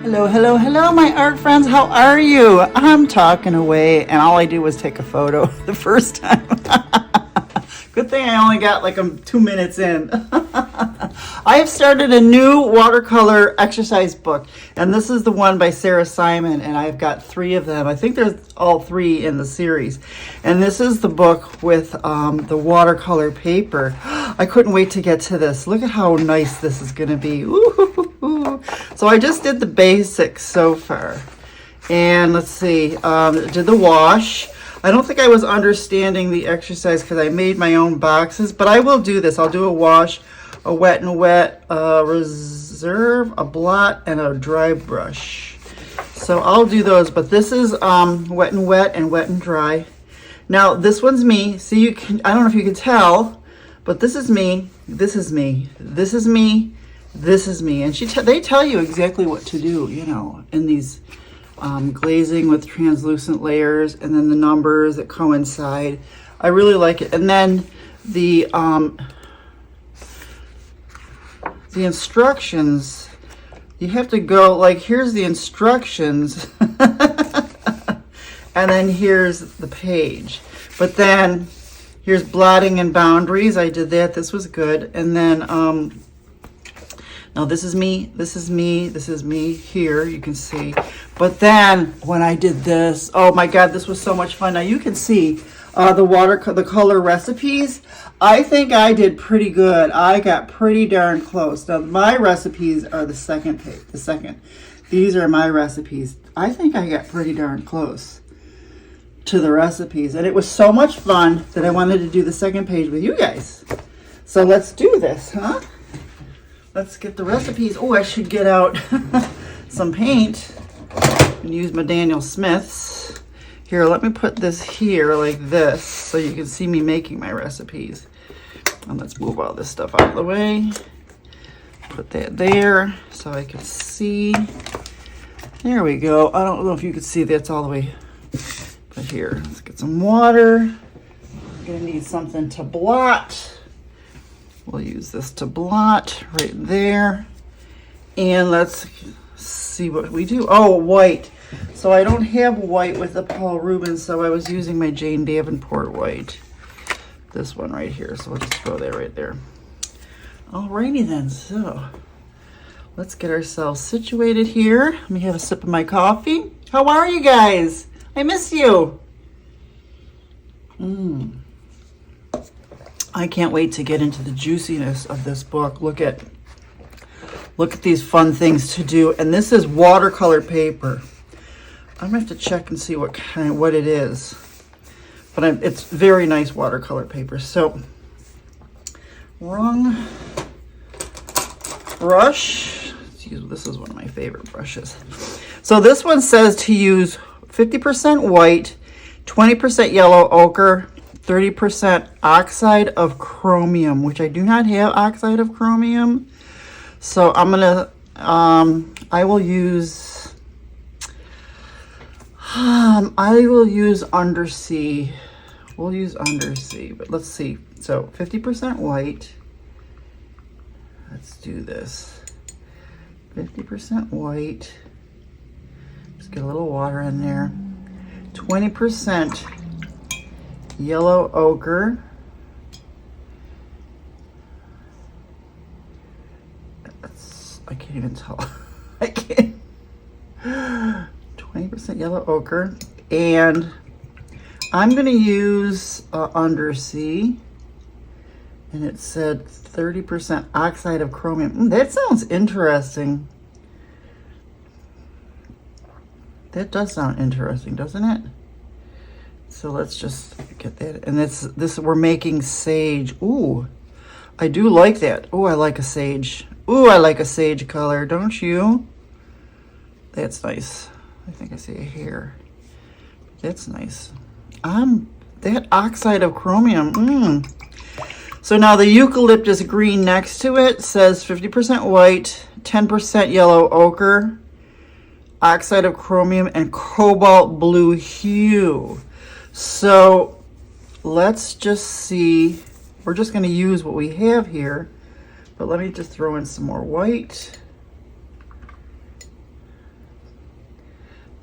Hello, hello, hello, my art friends. How are you? I'm talking away, and all I do was take a photo the first time. Good thing I only got like 2 minutes in. I have started a new watercolor exercise book, and this is the one by Sara Simon, and I've got 3 of them. I think there's all 3 in the series. And this is the book with the watercolor paper. I couldn't wait to get to this. Look at how nice this is going to be. Ooh. So I just did the basics so far. And let's see, did the wash. I don't think I was understanding the exercise because I made my own boxes, but I will do this. I'll do a wash, a wet and wet, reserve, a blot, and a dry brush. So I'll do those, but this is wet and wet and wet and dry. Now this one's me. See, you can, I don't know if you can tell, but this is me, this is me, this is me, this is me. And they tell you exactly what to do, you know, in these glazing with translucent layers, and then the numbers that coincide. I really like it. And then the instructions, you have to go like, here's the instructions and then here's the page, but then here's blotting and boundaries. I did that. This was good. And then now this is me, this is me, this is me here, you can see. But then when I did this, oh my God, this was so much fun. Now you can see the color recipes. I think I did pretty good. I got pretty darn close. Now my recipes are the second page, These are my recipes. I think I got pretty darn close to the recipes. And it was so much fun that I wanted to do the second page with you guys. So let's do this, huh? Let's get the recipes. Oh, I should get out some paint and use my Daniel Smith's. Here, let me put this here like this so you can see me making my recipes. And let's move all this stuff out of the way. Put that there so I can see. There we go. I don't know if you can see that's all the way. But here, let's get some water. I'm gonna need something to blot. We'll use this to blot right there. And let's see what we do. Oh, white. So I don't have white with the Paul Rubens, so I was using my Jane Davenport white. This one right here. So we'll just throw that right there. Alrighty then. So let's get ourselves situated here. Let me have a sip of my coffee. How are you guys? I miss you. I can't wait to get into the juiciness of this book. Look at these fun things to do. And this is watercolor paper. I'm gonna have to check and see what it is. But it's very nice watercolor paper. So, wrong brush. This is one of my favorite brushes. So this one says to use 50% white, 20% yellow ochre, 30% oxide of chromium, which I do not have oxide of chromium. So I'm gonna, I will use undersea. We'll use undersea, but let's see. So 50% white. Let's do this. 50% white. Just get a little water in there. 20% yellow ochre. I can't even tell. I can't. 20% yellow ochre. And I'm going to use undersea. And it said 30% oxide of chromium. That sounds interesting. That does sound interesting, doesn't it? So let's just get that. And this we're making sage. Ooh, I do like that. Ooh, I like a sage. Ooh, I like a sage color, don't you? That's nice. I think I see a hair. That's nice. That oxide of chromium. So now the eucalyptus green next to it says 50% white, 10% yellow ochre, oxide of chromium, and cobalt blue hue. So let's just see. We're just going to use what we have here, but let me just throw in some more white.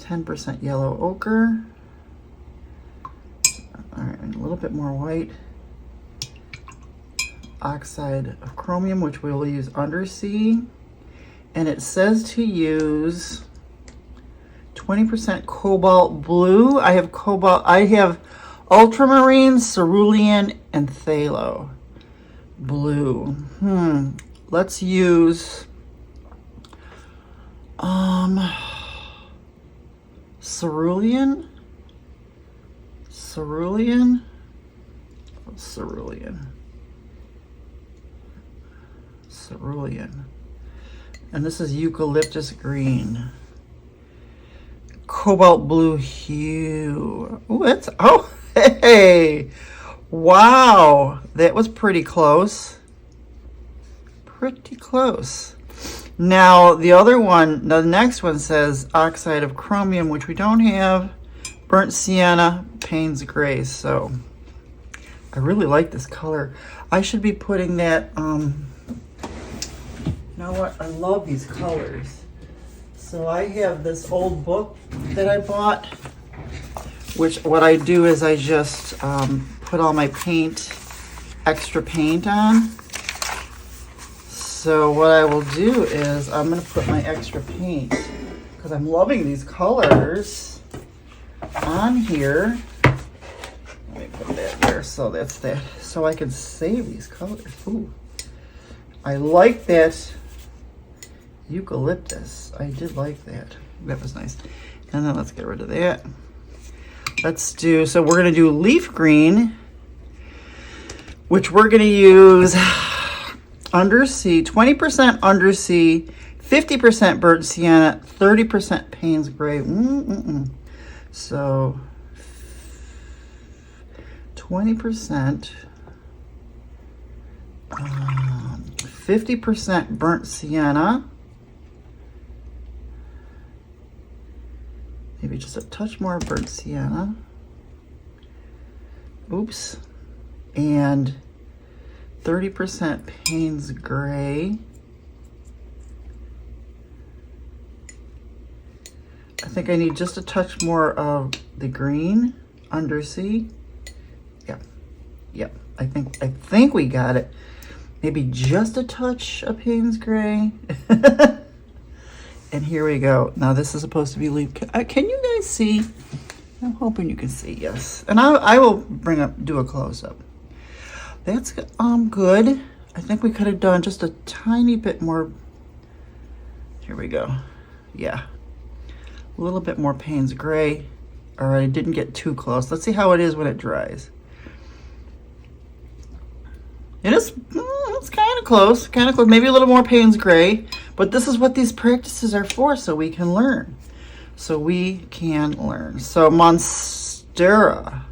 10% yellow ochre. All right, and a little bit more white. Oxide of chromium, which we will use undersea. And it says to use 20% cobalt blue. I have ultramarine, cerulean, and phthalo blue. Let's use cerulean. And this is eucalyptus green. Cobalt blue hue. Hey! Wow! That was pretty close. Pretty close. Now, the other one, the next one says oxide of chromium, which we don't have. Burnt sienna, Payne's gray. So, I really like this color. I should be putting that, you know what? I love these colors. So I have this old book that I bought, which what I do is I just put all my extra paint on. So what I will do is I'm going to put my extra paint, because I'm loving these colors, on here. Let me put that there, so that's that. So I can save these colors. Ooh, I like that eucalyptus. I did like that. That was nice. And then let's get rid of that. So we're going to do leaf green, which we're going to use undersea, 20% undersea, 50% burnt sienna, 30% Payne's gray. So 20%, 50% burnt sienna, maybe just a touch more burnt sienna. Oops. And 30% Payne's gray. I think I need just a touch more of the green undersea. Yep. I think we got it. Maybe just a touch of Payne's gray. And here we go. Now this is supposed to be leaf. Can you guys see? I'm hoping you can see. Yes. And I will do a close up. That's good. I think we could have done just a tiny bit more. Here we go. Yeah. A little bit more Payne's gray. All right, I didn't get too close. Let's see how it is when it dries. It's kind of close, maybe a little more Payne's gray, but this is what these practices are for, so we can learn. So Monstera,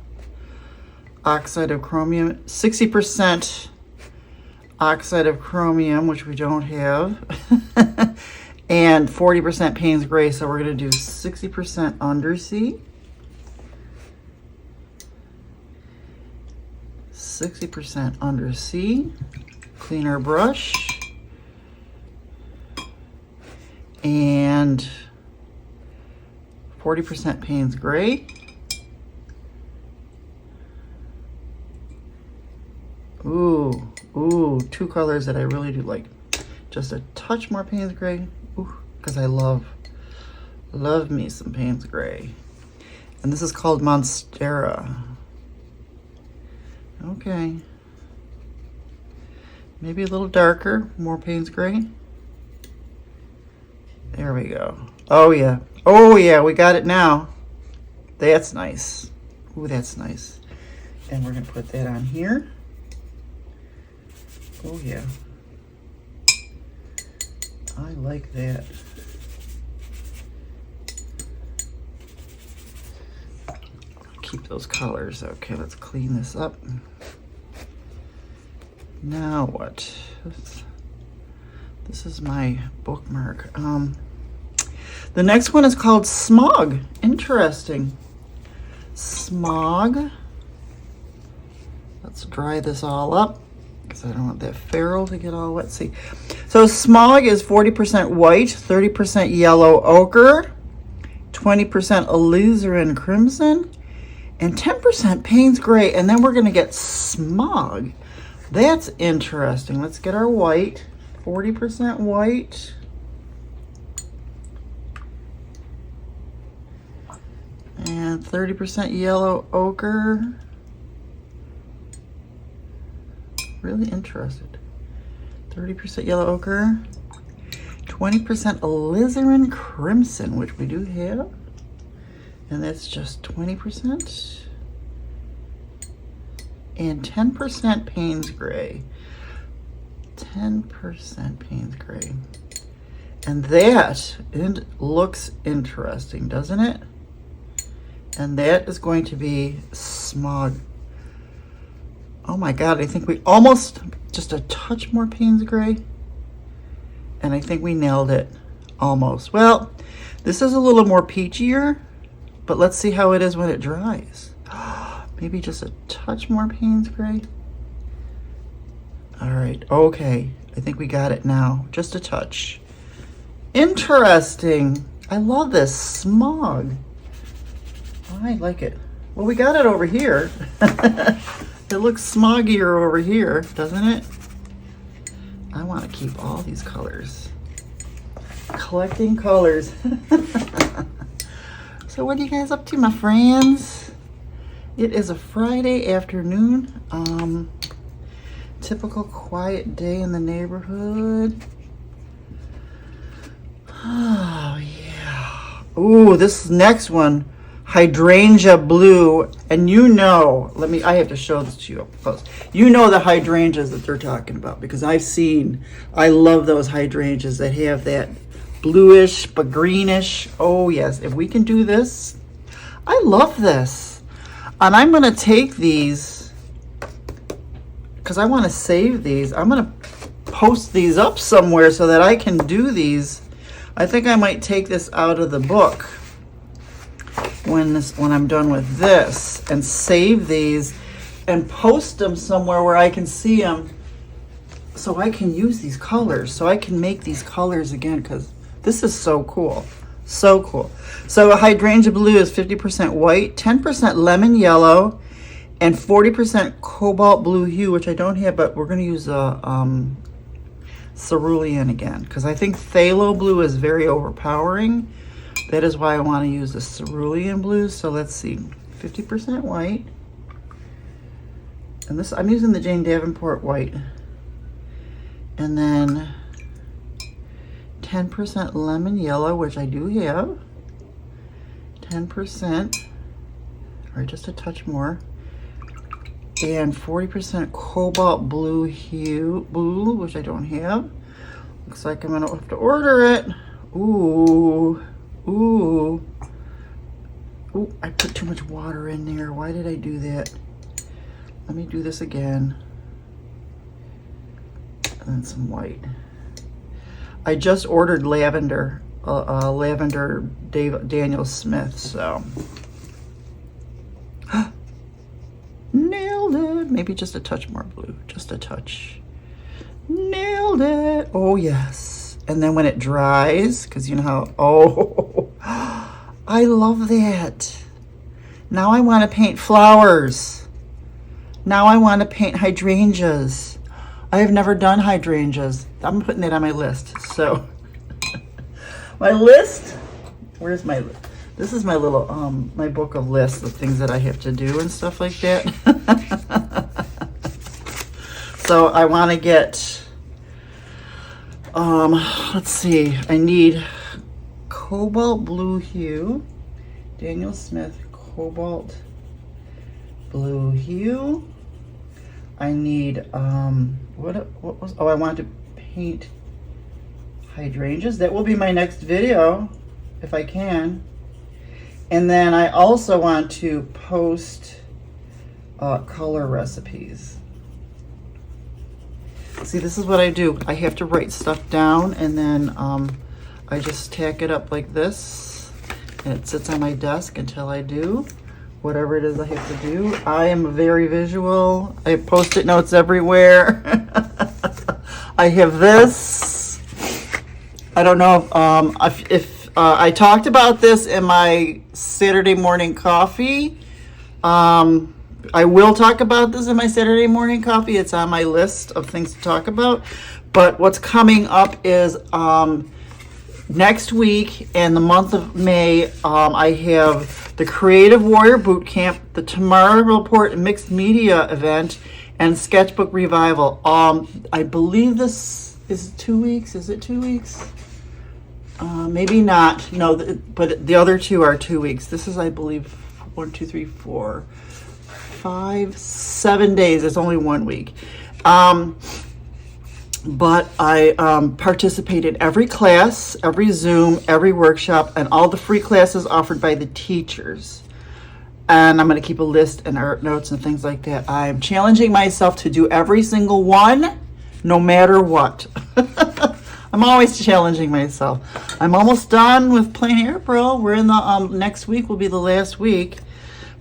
oxide of chromium, 60% oxide of chromium, which we don't have, and 40% Payne's gray, so we're going to do 60% undersea. 60% undersea, clean our brush, and 40% Payne's gray. Ooh, two colors that I really do like. Just a touch more Payne's gray, because I love me some Payne's gray. And this is called Monstera. Okay. Maybe a little darker, more Payne's gray. There we go. Oh yeah, we got it now. That's nice. Ooh, that's nice. And we're gonna put that on here. Oh yeah. I like that. Keep those colors. Okay, let's clean this up. Now what? This is my bookmark. The next one is called Smog. Interesting. Smog. Let's dry this all up because I don't want that ferrule to get all wet. See, so Smog is 40% white, 30% yellow ochre, 20% alizarin crimson, and 10% Payne's gray. And then we're going to get smog. That's interesting. Let's get our white. 40% white. And 30% yellow ochre. Really interested. 30% yellow ochre. 20% alizarin crimson, which we do have. And that's just 20%. And 10% Payne's gray. 10% Payne's gray. And that looks interesting, doesn't it? And that is going to be smog. Oh my God, I think we almost, just a touch more Payne's gray. And I think we nailed it, almost. Well, this is a little more peachier, but let's see how it is when it dries. Maybe just a touch more Payne's gray. All right, okay. I think we got it now, just a touch. Interesting. I love this smog. I like it. Well, we got it over here. It looks smoggier over here, doesn't it? I want to keep all these colors. Collecting colors. So what are you guys up to, my friends? It is a Friday afternoon. Typical quiet day in the neighborhood. Oh, yeah. Ooh, this next one. Hydrangea blue, and you know, I have to show this to you up close. You know the hydrangeas that they're talking about, because I love those hydrangeas that have that bluish but greenish. Oh yes, if we can do this, I love this. And I'm gonna take these, because I wanna save these. I'm gonna post these up somewhere so that I can do these. I think I might take this out of the book when I'm done with this, and save these and post them somewhere where I can see them, so I can use these colors, so I can make these colors again, because this is so cool. So cool. So a hydrangea blue is 50% white, 10% lemon yellow, and 40% cobalt blue hue, which I don't have, but we're going to use a cerulean again, because I think phthalo blue is very overpowering. That is why I want to use the cerulean blue. So let's see, 50% white. And this, I'm using the Jane Davenport white. And then 10% lemon yellow, which I do have. 10%, or just a touch more. And 40% cobalt blue hue, which I don't have. Looks like I'm going to have to order it. Ooh. Ooh, I put too much water in there. Why did I do that? Let me do this again. And then some white. I just ordered lavender, lavender Daniel Smith, so. Nailed it. Maybe just a touch more blue, just a touch. Nailed it. Oh yes. And then when it dries, because you know how, oh, I love that. Now I want to paint flowers. Now I want to paint hydrangeas. I have never done hydrangeas. I'm putting it on my list. So my list, where's my list? This is my little, my book of lists of things that I have to do and stuff like that. So I want to get, let's see, I need cobalt blue hue, Daniel Smith cobalt blue hue. I need, what was, oh, I want to paint hydrangeas. That will be my next video, if I can. And then I also want to post color recipes. See, this is what I do. I have to write stuff down, and then I just tack it up like this, and it sits on my desk until I do whatever it is I have to do. I am very visual. I have Post-it notes everywhere. I have this. I don't know if I talked about this in my Saturday morning coffee. I will talk about this in my Saturday morning coffee. It's on my list of things to talk about. But what's coming up is next week and the month of May, I have the Creative Warrior Boot Camp, the Tomorrow Report and Mixed Media event, and Sketchbook Revival. I believe this is 2 weeks. Is it 2 weeks? Maybe not. No, but the other two are 2 weeks. This is, I believe, 1, 2, 3, 4, 5, 7 days. It's only 1 week. But I participate in every class, every Zoom, every workshop, and all the free classes offered by the teachers. And I'm going to keep a list and art notes and things like that. I'm challenging myself to do every single one, no matter what. I'm always challenging myself. I'm almost done with Plain April. We're in the next week will be the last week,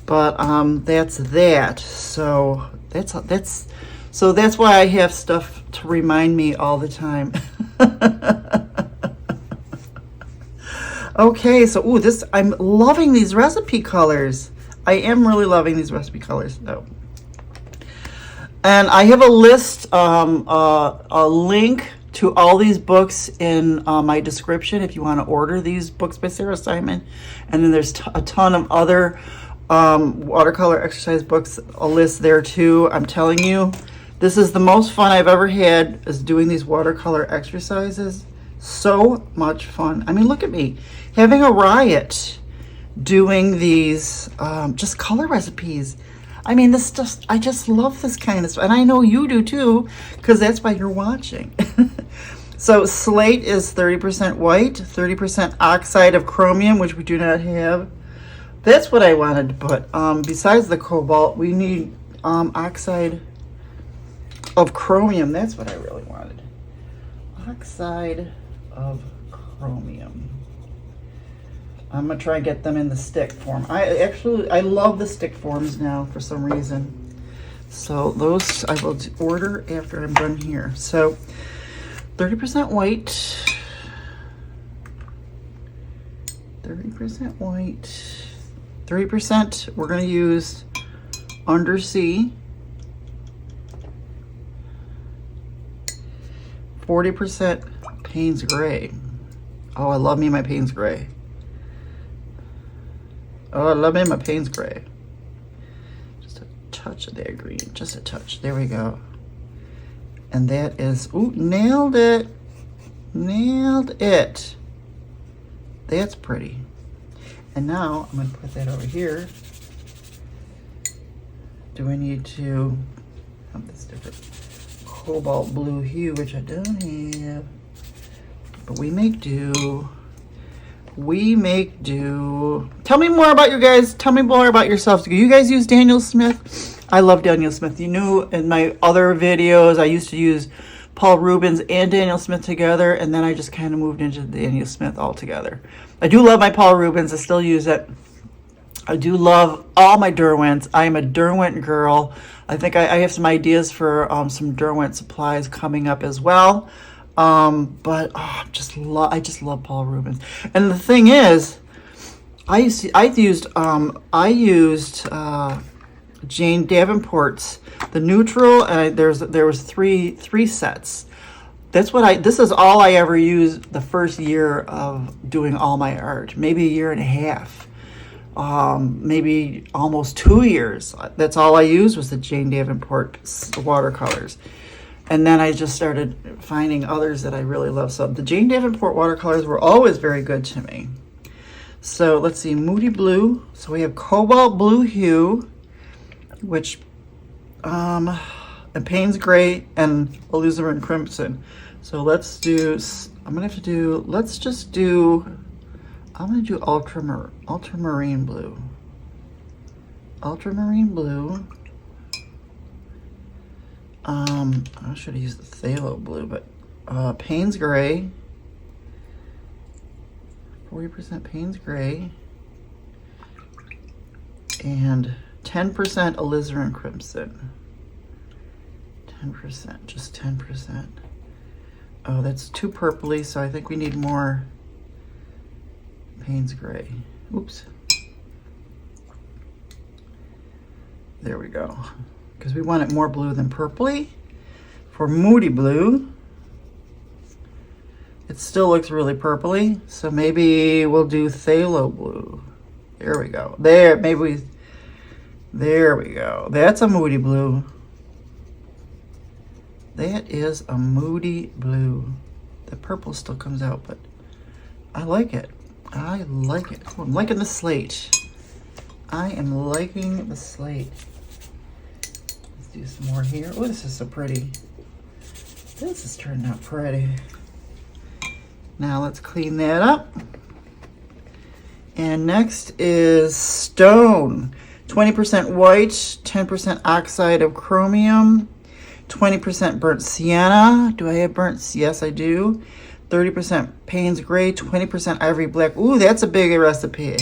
but that's that. So that's why I have stuff to remind me all the time. Okay, so this I'm loving these recipe colors. I am really loving these recipe colors though. And I have a list, a link to all these books in my description if you want to order these books by Sara Simon. And then there's a ton of other watercolor exercise books, a list there too. I'm telling you, this is the most fun I've ever had, is doing these watercolor exercises. So much fun. I mean, look at me having a riot doing these just color recipes. I mean, I just love this kind of stuff. And I know you do too, because that's why you're watching. So slate is 30% white, 30% oxide of chromium, which we do not have. That's what I wanted to put. Besides the cobalt, we need oxide of chromium. That's what I really wanted. Oxide of chromium. I'm gonna try and get them in the stick form. I love the stick forms now for some reason. So those I will order after I'm done here. So 30% white, 30% white, 30% we're gonna use Undersea, 40% Payne's Gray. Oh, I love me my Payne's Gray. Oh, I love me my Payne's Gray. Just a touch of that green, just a touch. There we go. And that is, ooh, nailed it. Nailed it. That's pretty. And now I'm gonna put that over here. Do I need to have this different cobalt blue hue, which I don't have, but we make do. We make do. Tell me more about you guys. Tell me more about yourselves. Do you guys use Daniel Smith? I love Daniel Smith. You knew in my other videos, I used to use Paul Rubens and Daniel Smith together, and then I just kind of moved into Daniel Smith altogether. I do love my Paul Rubens. I still use it. I do love all my Derwents. I am a Derwent girl. I think I have some ideas for some Derwent supplies coming up as well. But I just love Paul Rubens. And the thing is, I used Jane Davenport's the neutral, and there was three sets. This is all I ever used the first year of doing all my art, maybe a year and a half, maybe almost 2 years. That's all I used was the Jane Davenport watercolors. And then I just started finding others that I really love. So the Jane Davenport watercolors were always very good to me. So let's see, Moody Blue. So we have Cobalt Blue Hue, which, and Payne's Gray and Alizarin Crimson. So let's do, I'm gonna do ultramarine blue. Ultramarine blue. I should have used the phthalo blue, but Payne's Gray, 40% Payne's Gray, and 10% alizarin crimson. 10%, just 10%. Oh, that's too purpley, so I think we need more Payne's Gray. Oops. There we go. Because we want it more blue than purpley. For Moody Blue, it still looks really purpley, so maybe we'll do Phthalo Blue. There we go. There, maybe we, there we go. That's a Moody Blue. That is a Moody Blue. The purple still comes out, but I like it. I like it. Oh, I'm liking the slate. I am liking the slate. Let's do some more here. Oh, this is so pretty. This is turning out pretty. Now let's clean that up. And next is Stone. 20% white, 10% oxide of chromium, 20% burnt sienna. Do I have burnt? Yes, I do. 30% Payne's Gray, 20% ivory black. Ooh, that's a big recipe.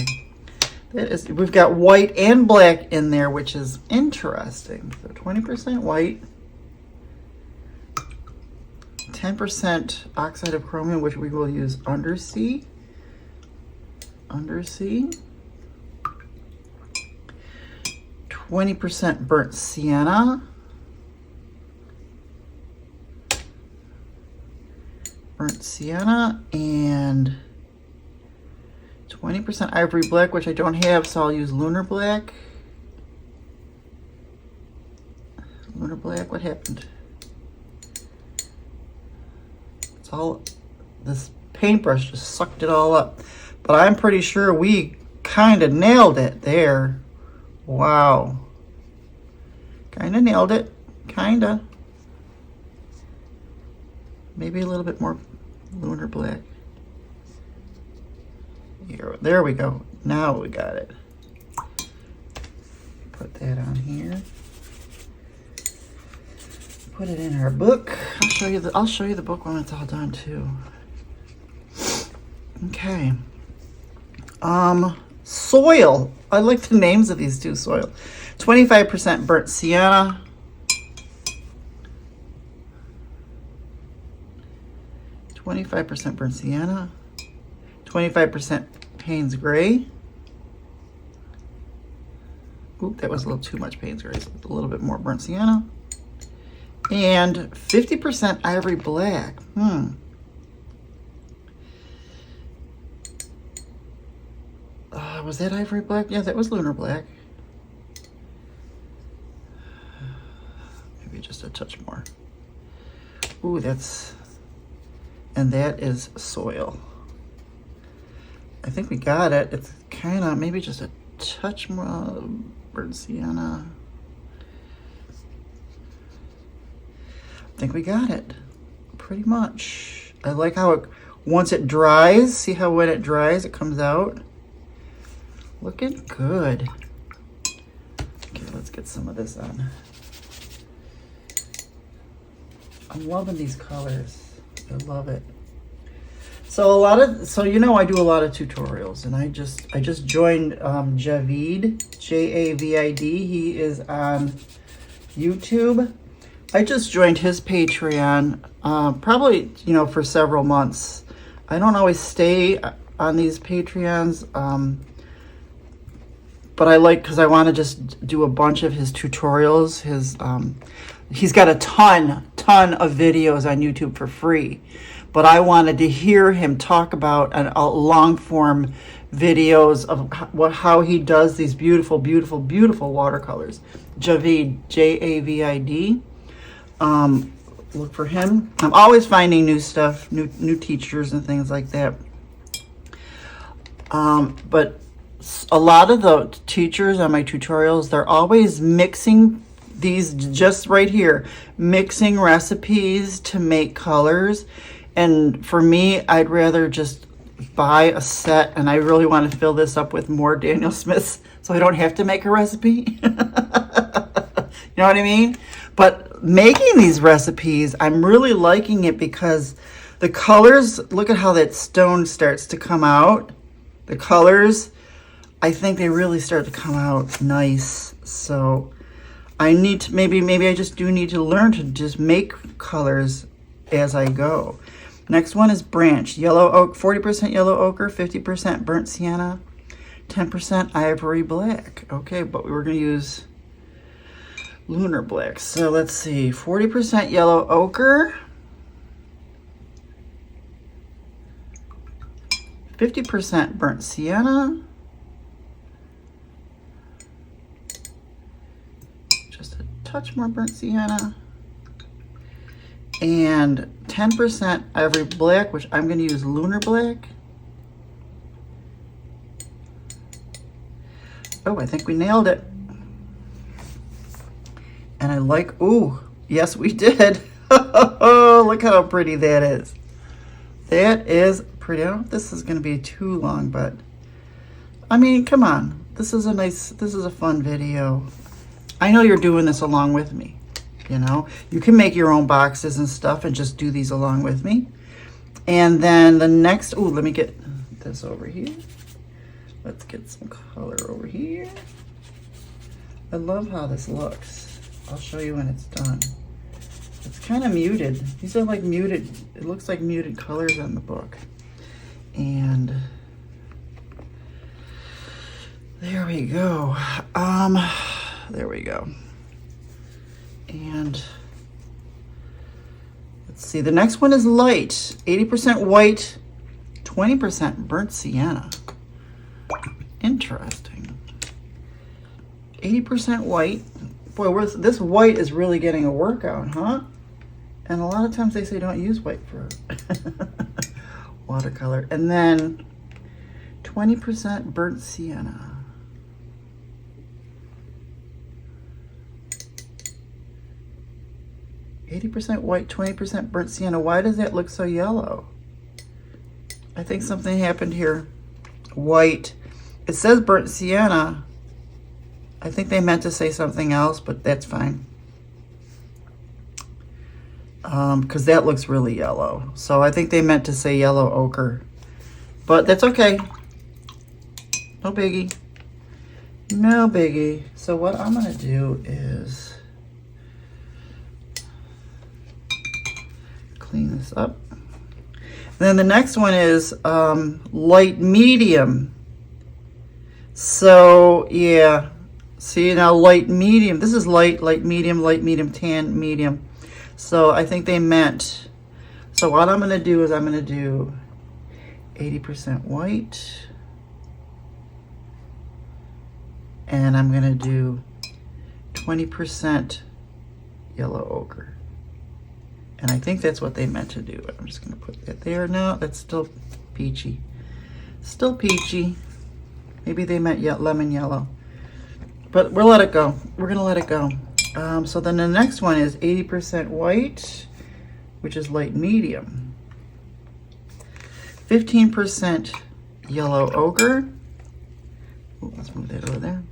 That is, we've got white and black in there, which is interesting. So 20% white, 10% oxide of chromium, which we will use undersea. Undersea. 20% burnt sienna. Burnt sienna and 20% ivory black, which I don't have, so I'll use lunar black. Lunar black, what happened? It's all, this paintbrush just sucked it all up. But I'm pretty sure we kind of nailed it there. Wow. Kind of nailed it. Kind of. Maybe a little bit more lunar black. Here, there we go. Now we got it. Put that on here. Put it in our book. I'll show you the book when it's all done too. Okay. Soil. I like the names of these two. Soil. 25% burnt sienna. 25% burnt sienna. 25% Payne's Gray. Oop, that was a little too much Payne's Gray. So a little bit more burnt sienna. And 50% ivory black. Was that ivory black? Yeah, that was lunar black. Maybe just a touch more. Ooh, that's, and that is soil. I think we got it. It's kind of, maybe just a touch more burnt sienna. I think we got it, pretty much. I like how it, once it dries, see how when it dries, it comes out. Looking good. Okay, let's get some of this on. I'm loving these colors. I love it. So so you know I do a lot of tutorials, and I just joined Javid, J-A-V-I-D. He is on YouTube. I just joined his Patreon, probably, you know, for several months. I don't always stay on these Patreons, but I like, because I want to just do a bunch of his tutorials. He's got a ton of videos on YouTube for free, but I wanted to hear him talk about a long form videos of how he does these beautiful, beautiful, beautiful watercolors. Javid, J-A-V-I-D. Look for him. I'm always finding new stuff, new teachers and things like that. But a lot of the teachers on my tutorials, they're always mixing these, just right here, mixing recipes to make colors. And for me, I'd rather just buy a set, and I really want to fill this up with more Daniel Smiths so I don't have to make a recipe. You know what I mean? But making these recipes, I'm really liking it because the colors, look at how that stone starts to come out. The colors, I think they really start to come out nice. So I need to, maybe I just do need to learn to just make colors as I go. Next one is branch. Yellow oak, 40% yellow ochre, 50% burnt sienna, 10% ivory black. Okay, but we're going to use lunar black. So let's see, 40% yellow ochre, 50% burnt sienna, just a touch more burnt sienna, and 10% ivory black, which I'm going to use lunar black. Oh, I think we nailed it. And I like, ooh, yes we did. Oh, look how pretty that is. That is pretty. I don't know if this is going to be too long, but I mean, come on. This is a fun video. I know you're doing this along with me. You know, you can make your own boxes and stuff and just do these along with me. And then the next, ooh, let me get this over here. Let's get some color over here. I love how this looks. I'll show you when it's done. It's kind of muted. These are like muted, it looks like muted colors on the book. And there we go. There we go. And let's see, the next one is light. 80% white, 20% burnt sienna. Interesting. 80% white. Boy, this white is really getting a workout, huh? And a lot of times they say don't use white for watercolor. And then 20% burnt sienna. %, white, 20% burnt sienna. Why does that look so yellow? I think something happened here. White. It says burnt sienna. I think they meant to say something else, but that's fine. Because that looks really yellow. So I think they meant to say yellow ochre. But that's okay. No biggie. No biggie. So what I'm going to do is clean this up. And then the next one is light medium. So yeah, see now light medium. This is light medium, tan, medium. So I think they meant, so what I'm going to do is I'm going to do 80% white. And I'm going to do 20% yellow ochre. And I think that's what they meant to do. I'm just going to put that there. No, that's still peachy. Still peachy. Maybe they meant lemon yellow. But we'll let it go. We're going to let it go. So then the next one is 80% white, which is light medium. 15% yellow ochre. Ooh, let's move that over there.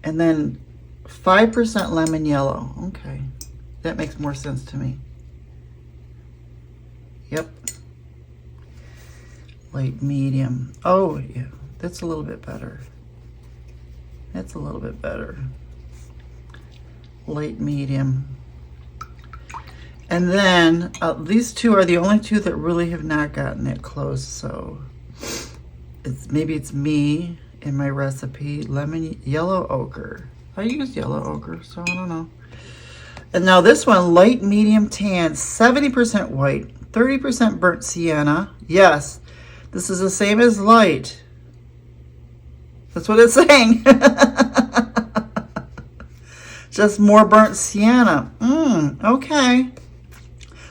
And then 5% lemon yellow. Okay, that makes more sense to me. Yep. Light medium. Oh, yeah, that's a little bit better. That's a little bit better. Light medium. And then these two are the only two that really have not gotten that close. So maybe it's me in my recipe. Lemon yellow ochre. I used yellow ochre, so I don't know. And now this one, light medium tan, 70% white, 30% burnt sienna. Yes, this is the same as light. That's what it's saying. Just more burnt sienna. Okay.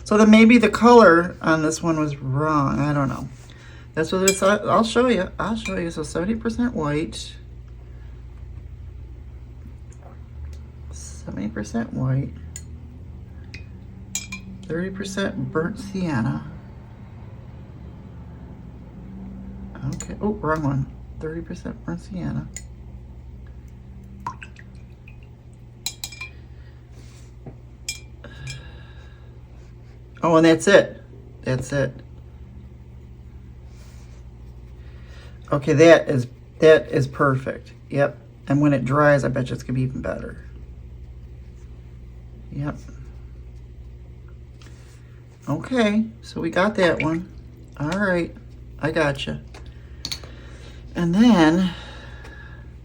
So then maybe the color on this one was wrong. I don't know. That's what it's. I'll show you. I'll show you. So 70% white. 70% white. 30% burnt sienna. Okay. Oh, wrong one. 30% burnt sienna. Oh, and that's it. That's it. Okay, that is perfect. Yep. And when it dries, I bet you it's gonna be even better. Yep. Okay, so we got that one. All right, I gotcha. And then,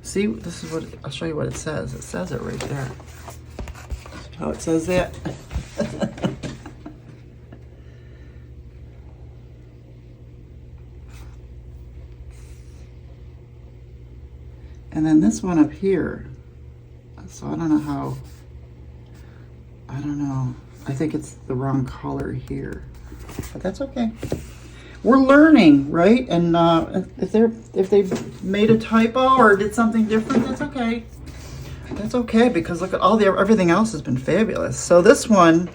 see, this is what, I'll show you what it says. It says it right there. See how it says that? And then this one up here. So I don't know how, I don't know. I think it's the wrong color here, but that's okay. We're learning, right? And if they made a typo or did something different, that's okay. That's okay, because look at everything else has been fabulous. So this one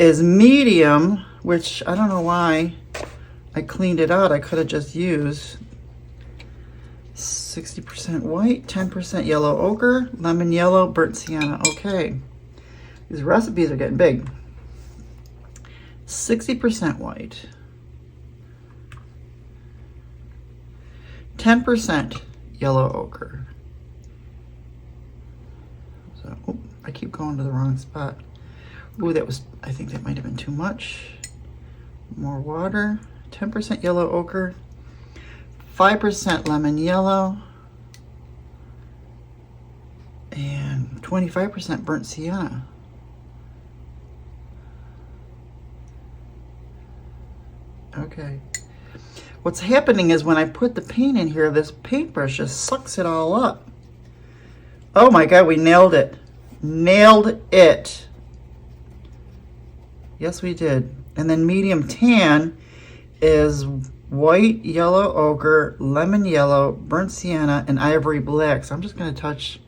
is medium, which I don't know why I cleaned it out. I could have just used 60% white, 10% yellow ochre, lemon yellow, burnt sienna. Okay, these recipes are getting big. 60% white, 10% yellow ochre. So, oh, I keep going to the wrong spot. Ooh, that was, I think that might have been too much. More water, 10% yellow ochre, 5% lemon yellow, and 25% burnt sienna. Okay. What's happening is when I put the paint in here, this paintbrush just sucks it all up. Oh my God, we nailed it. Nailed it. Yes, we did. And then medium tan is white, yellow ochre, lemon yellow, burnt sienna, and ivory black. So I'm just going to touch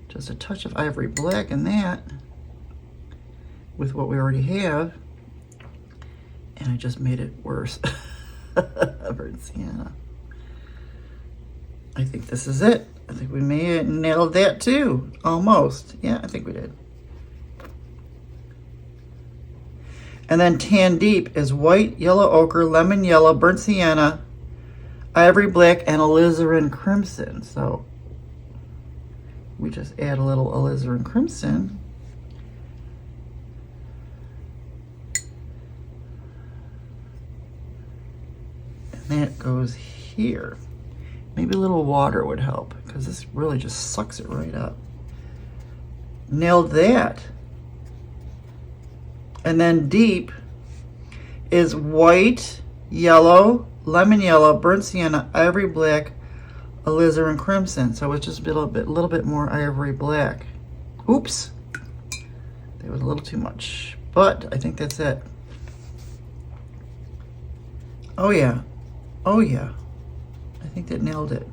just a touch of ivory black in that with what we already have. And I just made it worse. Burnt sienna. I think this is it. I think we may have nailed that too. Almost. Yeah, I think we did. And then tan deep is white, yellow ochre, lemon yellow, burnt sienna, ivory black, and alizarin crimson. So we just add a little alizarin crimson. And that goes here. Maybe a little water would help, because this really just sucks it right up. Nailed that. And then deep is white, yellow, lemon yellow, burnt sienna, ivory black, alizarin crimson. So it's just a little bit more ivory black. Oops, that was a little too much, but I think that's it. Oh yeah, oh yeah. I think that nailed it.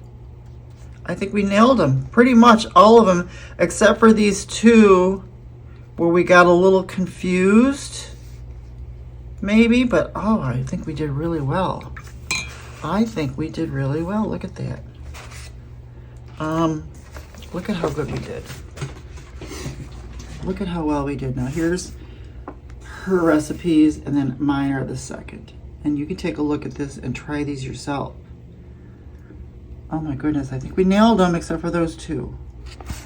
I think we nailed them, pretty much all of them, except for these two where we got a little confused, maybe, but oh, I think we did really well. I think we did really well. Look at that. Look at how good we did. Look at how well we did. Now here's her recipes, and then mine are the second. And you can take a look at this and try these yourself. Oh my goodness, I think we nailed them except for those two.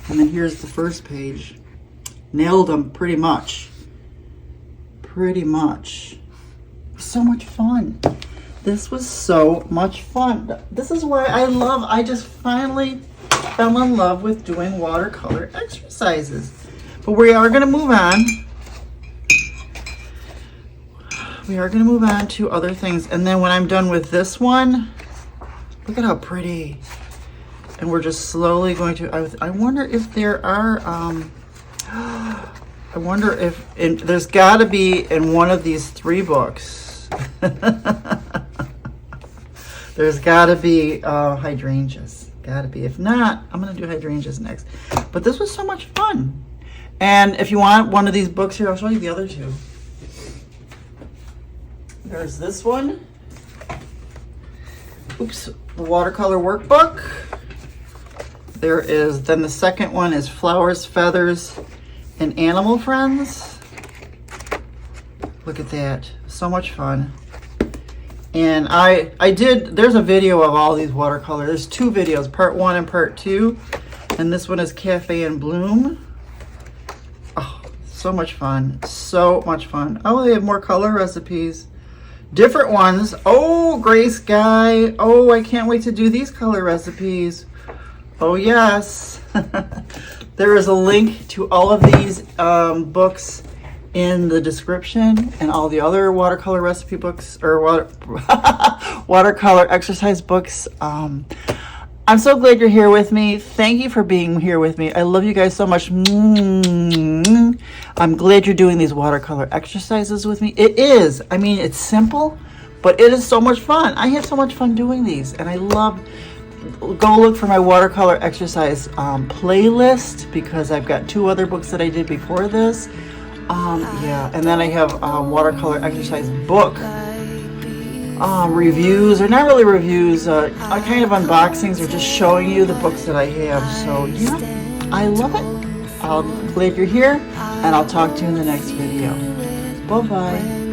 And then here's the first page. Nailed them pretty much. Pretty much. So much fun. This was so much fun. This is why I just finally fell in love with doing watercolor exercises. But we are gonna move on. We are gonna move on to other things. And then when I'm done with this one, look at how pretty. And we're just slowly going to, I wonder if there are, I wonder if, there's gotta be in one of these 3 books, there's gotta be hydrangeas. Gotta be. If not, I'm gonna do hydrangeas next. But this was so much fun. And if you want one of these books here, I'll show you the other 2. There's this one. Oops, the watercolor workbook. There is, then the second one is Flowers, Feathers, and Animal Friends. Look at that, so much fun. And I did, there's a video of all these watercolors. There's 2 videos, part 1 and part 2. And this one is Cafe and Bloom. Oh, So much fun. So much fun. Oh, they have more color recipes. Different ones. Oh, Gray Sky. Oh, I can't wait to do these color recipes. Oh, yes. There is a link to all of these books in the description, and all the other watercolor recipe books, or watercolor exercise books. I'm so glad you're here with me. Thank you for being here with me. I love you guys so much. I'm glad you're doing these watercolor exercises with me. It is. I mean, it's simple, but it is so much fun. I have so much fun doing these, and I love. Go look for my watercolor exercise playlist, because I've got 2 other books that I did before this. Yeah, and then I have watercolor exercise book reviews, or not really reviews, kind of unboxings, or just showing you the books that I have. So yeah, I love it. I'm glad you're here, and I'll talk to you in the next video. Bye-bye.